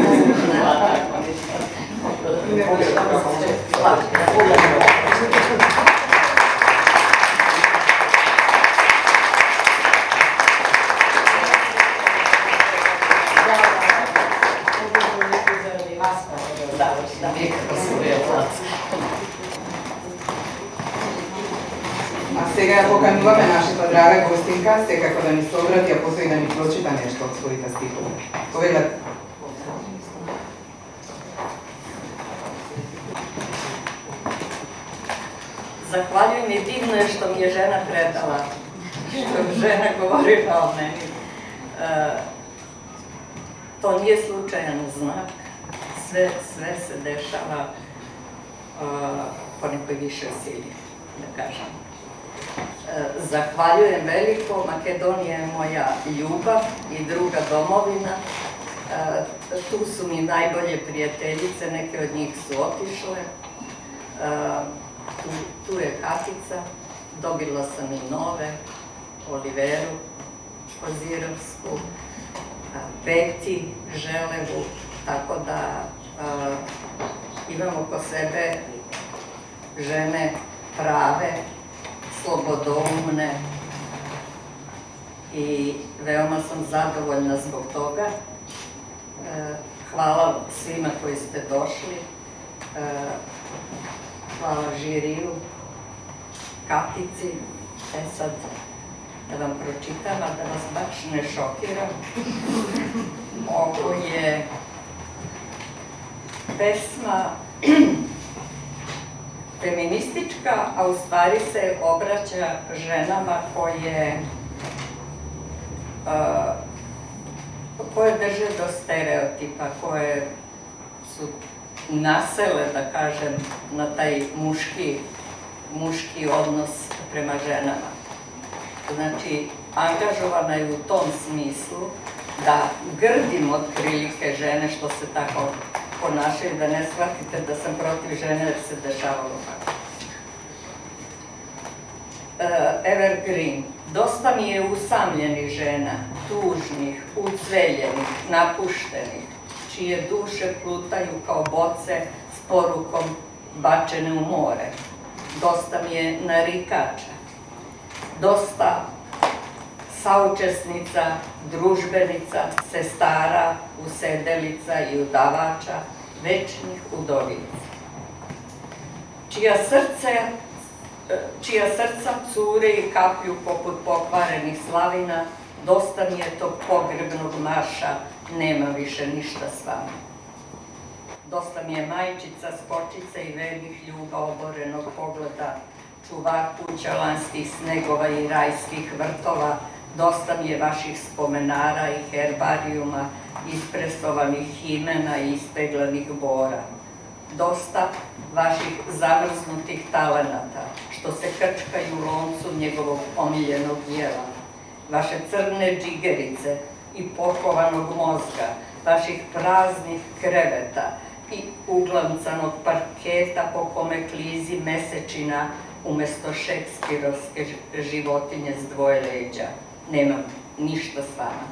A сега ја покануваме нашата драга гостинка, секако да ни се обрати, а после и да ни прочита нешто од своите стихови. Повелете. Zahvaljujem i divno je što mi je žena predala, što je žena govorila o meni. To nije slučajan znak, sve se dešava po nekoj višoj sili, da kažem. Zahvaljujem veliko, Makedonija je moja ljubav i druga domovina. Tu su mi najbolje prijateljice, neke od njih su otišle. Tu je Katica, dobila sam i nove, Oliveru Kozirovsku, Beti Želevu, tako da imam oko sebe žene prave, slobodoumne i veoma sam zadovoljna zbog toga. Hvala svima koji ste došli. Hvala žiriju, Katici. Sad da vam pročitam, a da vas baš ne šokiram. Ovo je pesma feministička, a u stvari se obraća ženama koje drže do stereotipa, koje su nasele, da kažem, na taj muški odnos prema ženama. Znači, angažovana je u tom smislu da grdim otprilike žene što se tako ponašaju, da ne shvatite da sam protiv žene jer se dešavalo tako. Evergreen. Dosta mi je usamljenih žena, tužnih, ucveljenih, napuštenih, čije duše plutaju kao boce s porukom bačene u more. Dosta mi je narikača, dosta saučesnica, družbenica, sestara, usedelica i udavača, večnih udovica, čija srca cure i kaplju poput pokvarenih slavina. Dosta mi je tog pogrebnog marša, nema više ništa s vama. Dosta mi je majčica, skočice i vernih ljuba oborenog pogleda, čuvar kuća lanskih snegova i rajskih vrtova. Dosta mi je vaših spomenara i herbarijuma, ispresovanih imena i ispeglanih bora. Dosta vaših zamrznutih talenata, što se krčkaju u loncu njegovog omiljenog jela. Vaše crne džigerice i pokovanog mozga, vaših praznih kreveta i uglancanog parketa po kome klizi mesečina umesto šekspirovske životinje s dvoje leđa. Nemam ništa s vama.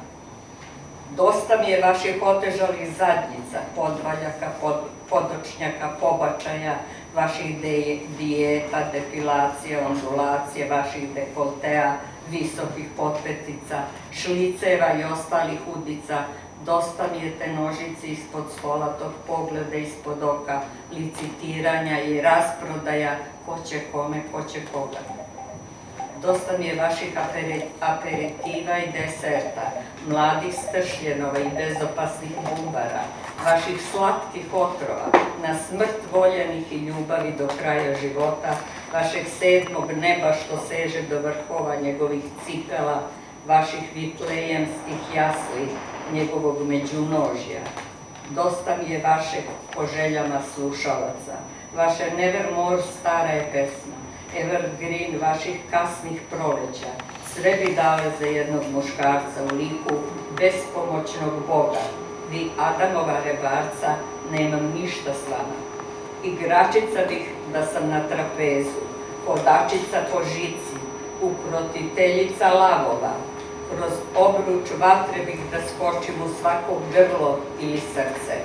Dosta mi je vaših otežalih zadnjica, podvaljaka, podočnjaka, pobačaja, vaših dijeta, depilacija, ondulacije, vaših dekoltea, visokih potpetica, šliceva i ostalih udica. Dosta mi je te nožice ispod stola, tog pogleda ispod oka, licitiranja i rasprodaja, ko će kome, ko će koga. Dosta mi je vaših aperitiva i deserta, mladih stršljenova i bezopasnih bumbara, vaših slatkih otrova, na smrt voljenih i ljubavi do kraja života, vašeg sedmog neba što seže do vrhova njegovih cipela, vaših vitlejemskih jasli, njegovog međunožja. Dosta mi je vašeg po željama slušalaca, vaše Nevermore stara je pesma, Evergreen vaših kasnih proleća, sve bi dale za jednog muškarca u liku bespomoćnog Boga. Vi Adamova rebarca, nemam ništa s vama. Igračica bih da sam na trapezu, hodačica po žici, ukrotiteljica lavova. Kroz obruč vatre bih da skočim u svako grlo ili srce,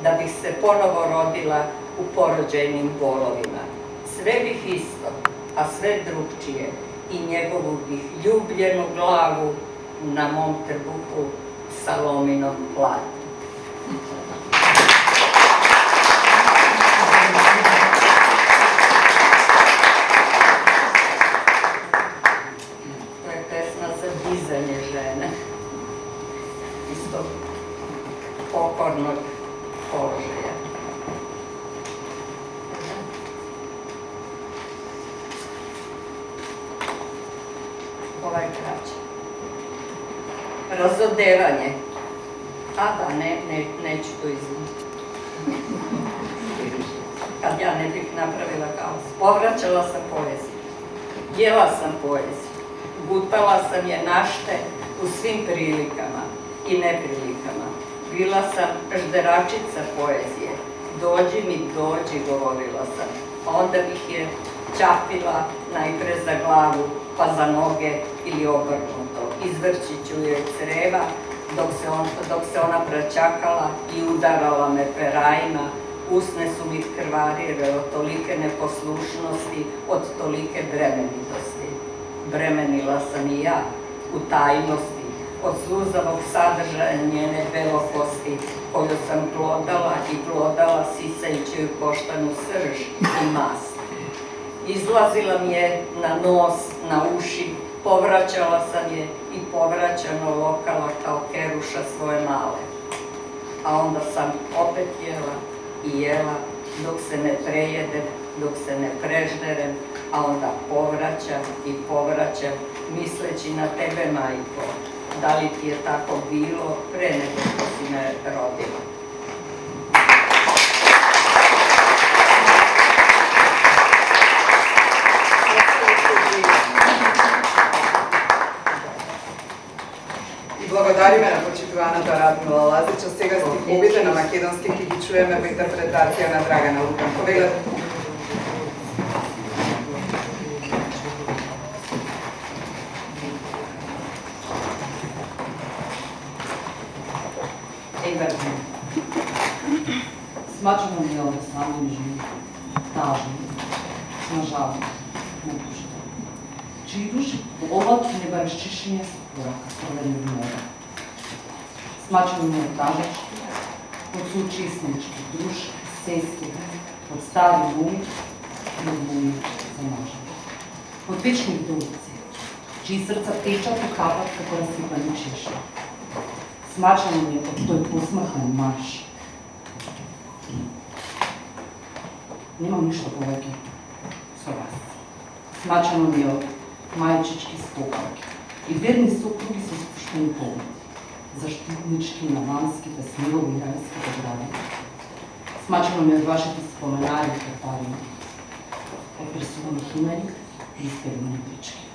da bih se ponovo rodila u porođajnim bolovima. Sve bih isto, a sve drugčije, i njegovu bih ljubljenu glavu na mom trbuhu salominom platu. Ова е краća. Razodevanje. A da, neću to izvući. Kad ja ne bih napravila kaos. Povraćala sam poeziju. Jela sam poeziju. Gutala sam je našte u svim prilikama i neprilikama. Bila sam žderačica poezije. Dođi mi, dođi, govorila sam. Onda bih je čapila najpre za glavu, pa za noge ili obrnuto. Izvrći ću joj creva dok se ona praćakala i udarala me perajima. Usne su mi krvarijeve od tolike neposlušnosti, od tolike bremenitosti. Bremenila sam i ja u tajnosti, od sluzavog sadržaja njene belokosti, koju sam glodala sisajući ju koštanu srž i mast. Izlazila mi je na nos, na uši, povraćala sam je i povraćano lokala kao keruša svoje male. A onda sam opet jela i jela dok se ne prejedem, dok se ne prežderem, a onda povraćam, misleći na tebe, majko. Da li ti je tako bilo pre nego što si me rodila? И благодариме на почитуваната Радмила Лазича. Сега стиховите на македонски ќе ги чуеме во интерпретација на Драгана Луканова. Смачено ми е овој самим живот, тажен, снажавен, напуштен, чии души пловат в небаршчишње со порака, справедливи море. Смачено ми е тажач, од соучеснички, дружки, сестри, од стари муми и од муми за мажа. Од вечни вдовици, чии срца течат и капат како расипани чеши. Смачено ми е од тој посмахнен маж. Немам ништо повеќе со вас. Смачено ми е од мајчички стопалки и верни сопруги со спуштени погледи, заштитнички на ванските снегови и рајските гради. Смачено ми е од вашите споменари и картарини, опресувани химери и испевани прички.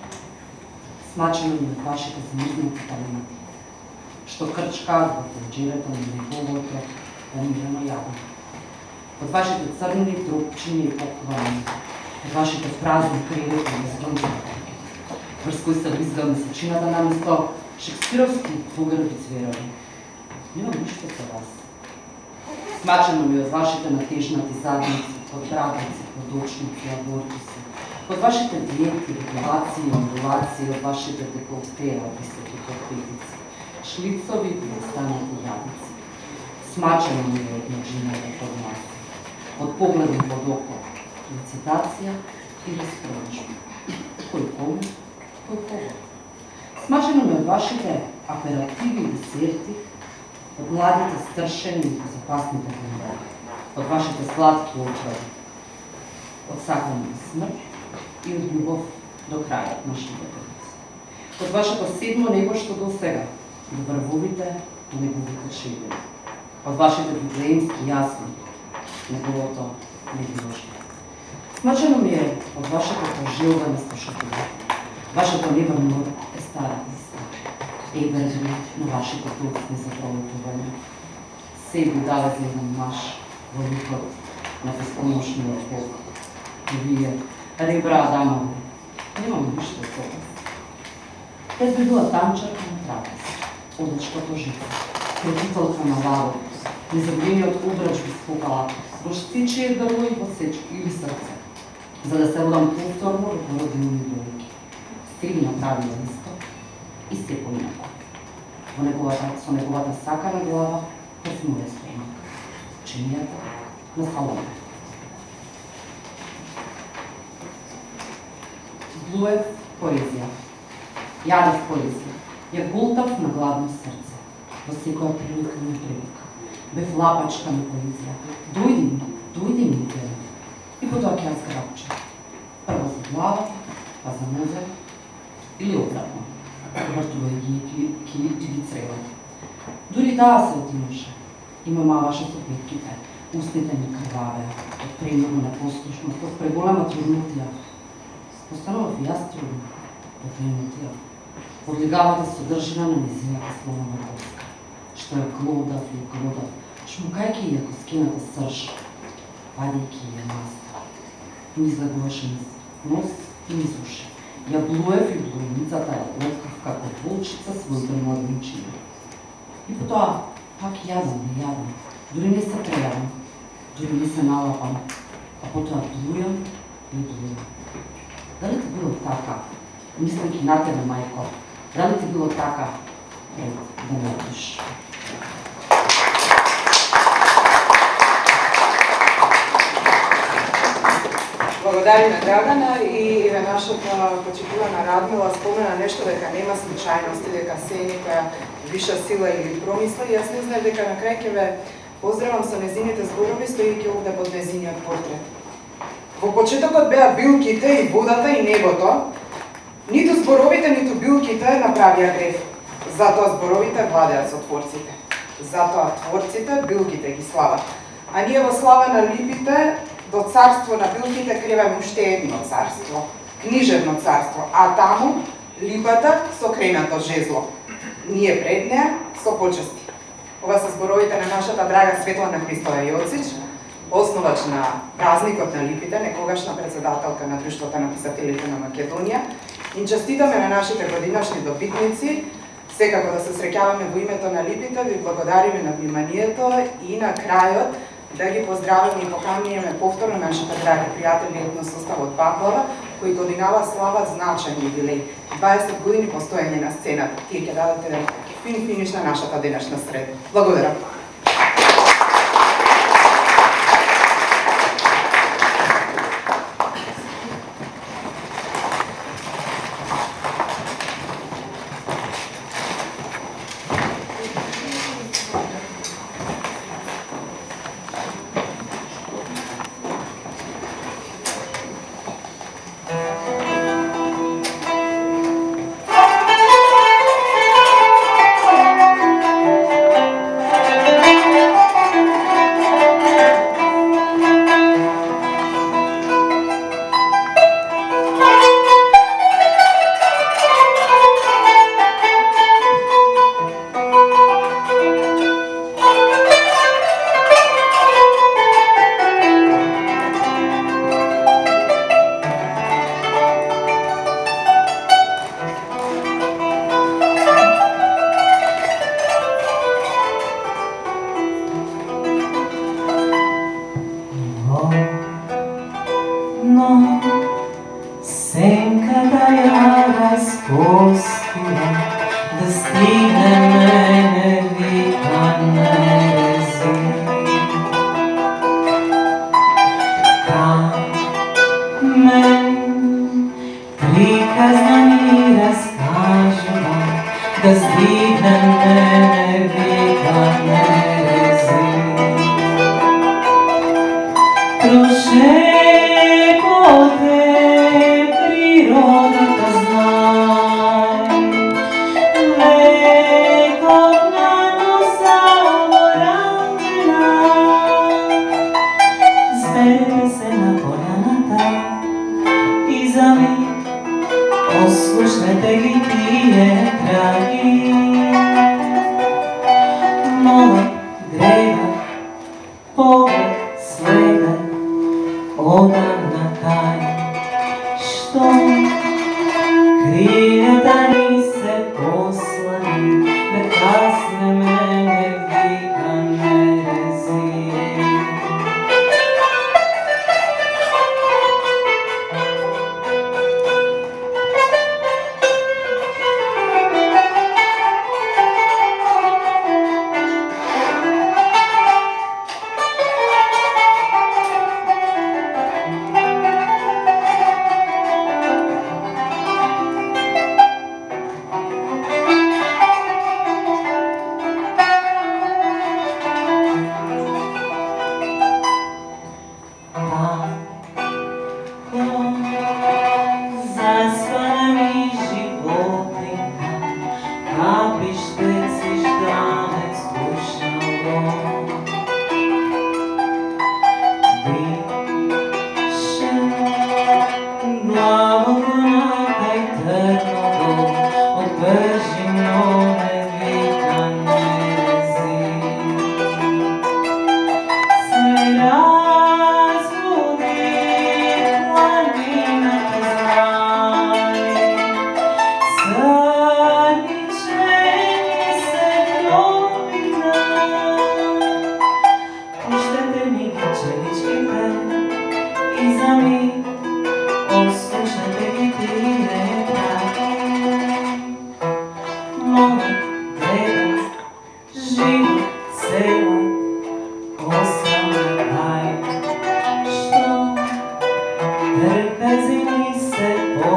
Смачено ми е од вашите замрзнати таленти, што крчкаат во тенџерето на неговото умирено јадо. Од вашите црни, трупчини и поквани, од вашите празни кревети и згрнчени, врз кои се визга месечината наместо шекспировски двугрби цверови. Немам ништо со вас. Смачено ми од вашите натежнати задници, од брадици, подочници, абортуси, од вашите диети, регулации, ondulации, од вашите деколтеа, високи подпетици, шлицови и останати јадици. Смачено ми е од ножината под нас, од погледом под око, licitacija и разпродажба. Кој кому, кој кого. Смачено ми од вашите аперативи и десерти, од младите стршени и безопасните хумори, од вашите сладки отвори, од сакање на смрт и од љубов до крајот на животот. Од вашето седмо небо што до сега, до врвовите на неговите шејбени. Од вашите библеемски јасни, неговото недвижно. Смачено ми е од вашето пожелба на слушателите. Вашето небрно е стара иста. Еберни на вашите туцни за пролетување. Себе даде за еден маж во ликот на безпомошниот Бог. И вие, ребра Адамови, немам ништо со вас. Тез би била танчарка на трапез, одечкото жица, крепителка на ладот, незабвениот удрач би спукала во штичие грло и посечки или срце, за да се родам повторно во породилни дојки. Стиги направила исто и се поминако. Со неговата сакана глава пред моја стомак, чинијата на салона. Блуев поезија. Јадев поезија. Ја гултав на гладно срце. Во секоја прилика и неприлика. Бев лапачка на поезија. Дојди ми, и потоа ќе ја зграбче. Прво за глава, па за музеј, или обратно, повртувајќи ги цреват. Дури таа се отимаше, има маваше со петките, устните ми крвавеа, од премногу непослушност, од преголема труднотија. Постанував и јас трудна, потренутија. Подлегавате содржина на низината сломена коска, што ја глодав и глодав, шмукајќи ја коскината срж, падајќи ја наста. Ми излегуваше низ нос и низ уши. Ја блуев и блуницата ја открив како волчица својата младенчина. И потоа, пак јадам и јадам, дури не се прејадам, дури не се налапам, а потоа блујам и блујам. Дали ти било така, мислејќи на тебе, мајко, дали ти било така пред да не одиш? Благодариме Драгана и еве нашата почитувана Радмила спомена нешто дека нема случајности, дека се е некоја виша сила или промисла и јас не знаев дека на крај ќе ве поздравам со незините зборови стоејќи овде под незиниот портрет. Во почетокот беа билките и водата и небото, ниту зборовите, ниту билките направија греф. Затоа зборовите владеат со творците. Затоа творците билките ги слават. А ние во слава на липите до царство на билките креваме уште едно царство, книжевно царство, а таму липата со кренато жезло. Ние пред неа со почести. Ова се зборовите на нашата драга Светлана Христова Јоцич, основач на празникот на липите, некогашна председателка на Друштвото на писателите на Македонија. Им честитаме на нашите годинашни добитници. Секако да се среќаваме во името на липите, ви благодариме на вниманието и на крајот да ги поздравиме и покануваме повторно нашите драги пријатели етно составот Баклава, кои годинава слават значаен юбилеј. 20 години постоење на сцената. Тие ќе дадете фин финиш на нашата денешна среда. Благодарам.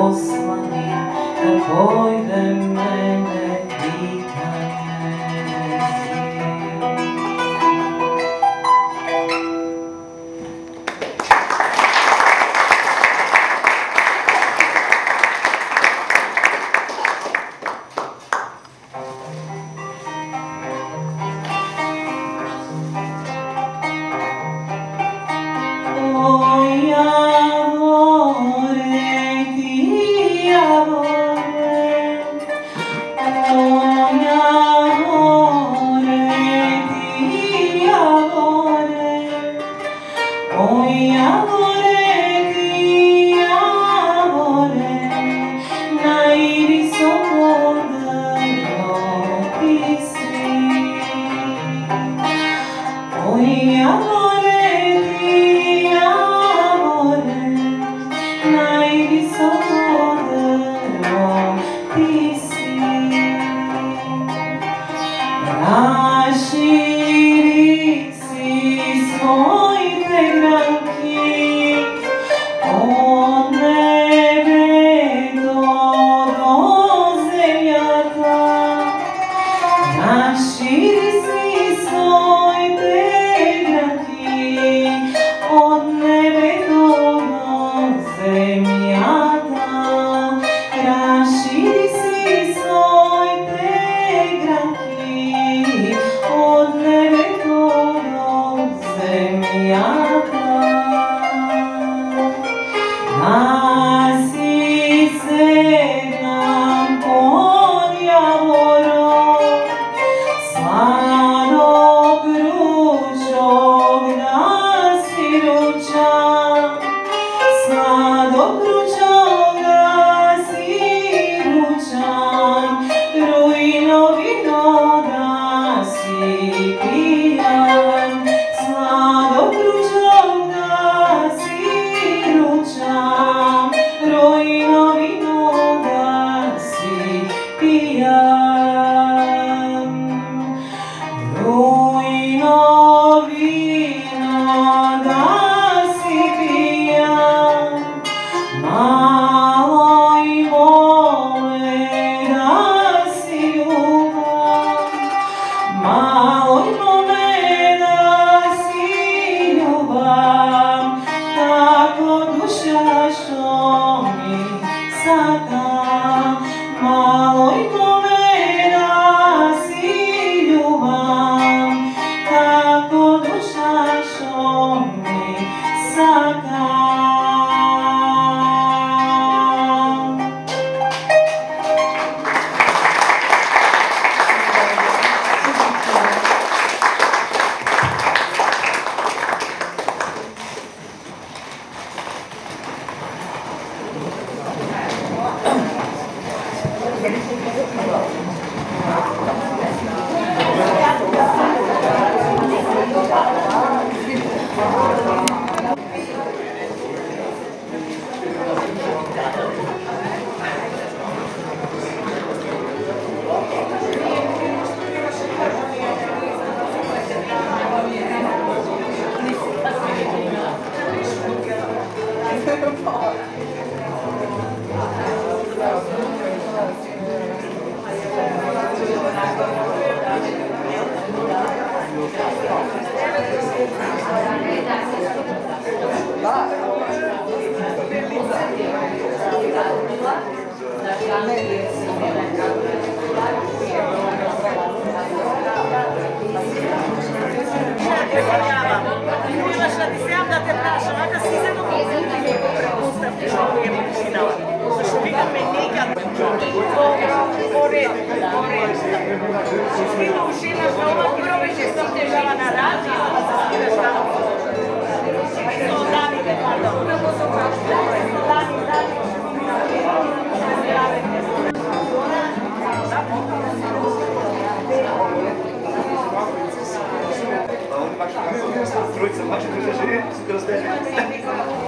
послани, да појдем мене викаме си. Троица мачи, троица жени, се разделени.